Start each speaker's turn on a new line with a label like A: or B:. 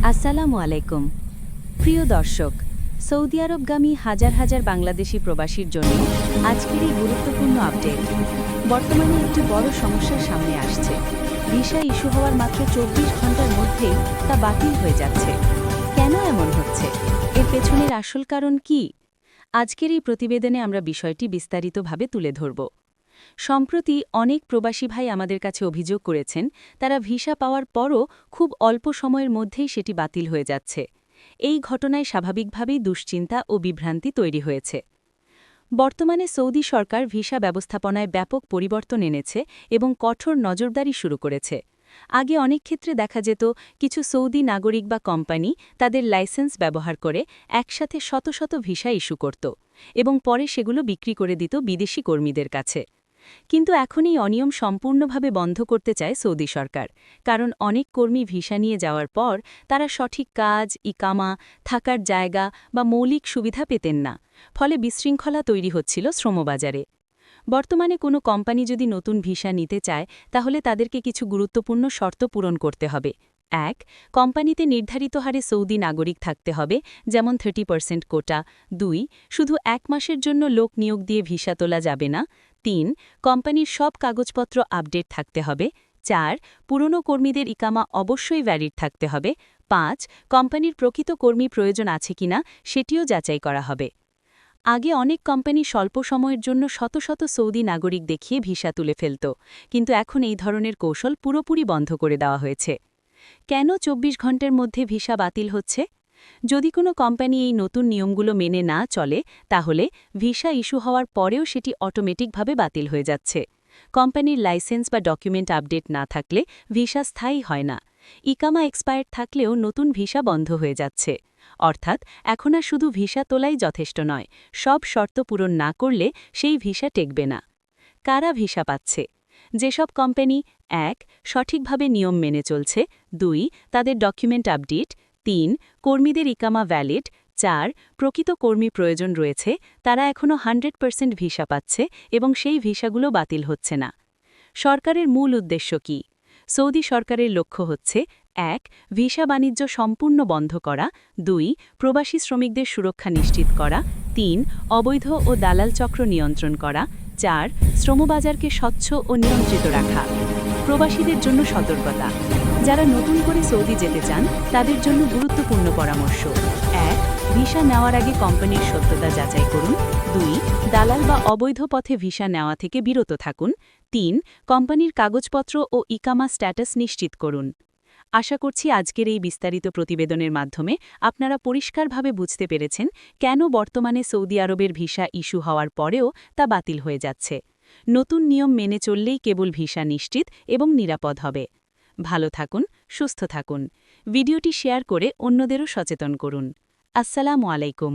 A: আসসালামু আলাইকুম প্রিয় দর্শক সৌদি আরবগামী হাজার হাজার বাংলাদেশি প্রবাসীর জন্য আজকের এই গুরুত্বপূর্ণ আপডেট। বর্তমানে একটি বড় সমস্যার সামনে আসছে। ভিসা ইস্যু হওয়ার মাত্র ২৪ ঘন্টার মধ্যেই তা বাতিল হয়ে যাচ্ছে। কেন এমন হচ্ছে? এর পেছনের আসল কারণ কি? আজকের এই প্রতিবেদনে আমরা বিষয়টি বিস্তারিতভাবে তুলে ধরব। সম্প্রতি অনেক প্রবাসী ভাই আমাদের কাছে অভিযোগ করেছেন, তারা ভিসা পাওয়ার পরও খুব অল্প সময়ের মধ্যেই সেটি বাতিল হয়ে যাচ্ছে। এই ঘটনায় স্বাভাবিকভাবেই দুশ্চিন্তা ও বিভ্রান্তি তৈরি হয়েছে। বর্তমানে সৌদি সরকার ভিসা ব্যবস্থাপনায় ব্যাপক পরিবর্তন এনেছে এবং কঠোর নজরদারি শুরু করেছে। আগে অনেক ক্ষেত্রে দেখা যেত কিছু সৌদি নাগরিক বা কোম্পানি তাদের লাইসেন্স ব্যবহার করে একসাথে শত শত ভিসা ইস্যু করত এবং পরে সেগুলো বিক্রি করে দিত বিদেশি কর্মীদের কাছে। কিন্তু এখন এই অনিয়ম সম্পূর্ণভাবে বন্ধ করতে চায় সৌদি সরকার, কারণ অনেক কর্মী ভিসা নিয়ে যাওয়ার পর তারা সঠিক কাজ, ইকামা, থাকার জায়গা বা মৌলিক সুবিধা পেতেন না। ফলে বিশৃঙ্খলা তৈরি হচ্ছিল শ্রমবাজারে। বর্তমানে কোনো কোম্পানি যদি নতুন ভিসা নিতে চায়, তাহলে তাদেরকে কিছু গুরুত্বপূর্ণ শর্ত পূরণ করতে হবে। ১. কোম্পানিতে নির্ধারিত হারে সৌদি নাগরিক থাকতে হবে, যেমন 30% কোটা। ২. শুধু ১ মাসের জন্য লোক নিয়োগ দিয়ে ভিসা তোলা যাবে না। ৩. কোম্পানির সব কাগজপত্র আপডেট থাকতে হবে। ৪. পুরনো কর্মীদের ইকামা অবশ্যই ভ্যালিড থাকতে হবে। ৫. কোম্পানির প্রকৃত কর্মী প্রয়োজন আছে কিনা সেটিও যাচাই করা হবে। আগে অনেক কোম্পানি স্বল্প সময়ের জন্য শত শত সৌদি নাগরিক দেখিয়ে ভিসা তুলে ফেলত, কিন্তু এখন এই ধরনের কৌশল পুরোপুরি বন্ধ করে দেওয়া হয়েছে। কেন ২৪ ঘন্টার মধ্যে ভিসা বাতিল হচ্ছে? যদি কোনো কোম্পানি এই নতুন নিয়মগুলো মেনে না চলে, তাহলে ভিসা ইস্যু হওয়ার পরেও সেটি অটোমেটিকভাবে বাতিল হয়ে যাচ্ছে। কোম্পানির লাইসেন্স বা ডকুমেন্ট আপডেট না থাকলে ভিসা স্থায়ী হয় না। ইকামা এক্সপায়ার্ড থাকলেও নতুন ভিসা বন্ধ হয়ে যাচ্ছে। অর্থাৎ এখন আর শুধু ভিসা তোলাই যথেষ্ট নয়, সব শর্ত পূরণ না করলে সেই ভিসা টেকবে না। কারা ভিসা পাচ্ছে? যেসব কোম্পানি ১. সঠিকভাবে নিয়ম মেনে চলছে। ২. তাদের ডকুমেন্ট আপডেট। ৩. কর্মীদের ইকামা ভ্যালিড। ৪. প্রকৃত কর্মী প্রয়োজন রয়েছে, তারা এখনও 100% ভিসা পাচ্ছে এবং সেই ভিসাগুলো বাতিল হচ্ছে না। সরকারের মূল উদ্দেশ্য কি? সৌদি সরকারের লক্ষ্য হচ্ছে: ১. ভিসা বাণিজ্য সম্পূর্ণ বন্ধ করা। ২. প্রবাসী শ্রমিকদের সুরক্ষা নিশ্চিত করা। ৩. অবৈধ ও দালাল চক্র নিয়ন্ত্রণ করা। ৪. শ্রমবাজারকে স্বচ্ছ ও নিয়ন্ত্রিত রাখা। প্রবাসীদের জন্য সতর্কতা: যারা নতুন করে সৌদি যেতে চান তাদের জন্য গুরুত্বপূর্ণ পরামর্শ। ১. ভিসা নেওয়ার আগে কোম্পানির সত্যতা যাচাই করুন। ২. দালাল বা অবৈধ পথে ভিসা নেওয়া থেকে বিরত থাকুন। ৩. কোম্পানির কাগজপত্র ও ইকামা স্ট্যাটাস নিশ্চিত করুন। আশা করছি আজকের এই বিস্তারিত প্রতিবেদনের মাধ্যমে আপনারা পরিষ্কারভাবে বুঝতে পেরেছেন কেন বর্তমানে সৌদি আরবের ভিসা ইস্যু হওয়ার পরেও তা বাতিল হয়ে যাচ্ছে। নতুন নিয়ম মেনে চললেই কেবল ভিসা নিশ্চিত এবং নিরাপদ হবে। ভালো থাকুন, সুস্থ থাকুন। ভিডিওটি শেয়ার করে অন্যদেরও সচেতন করুন। আসসালামু আলাইকুম।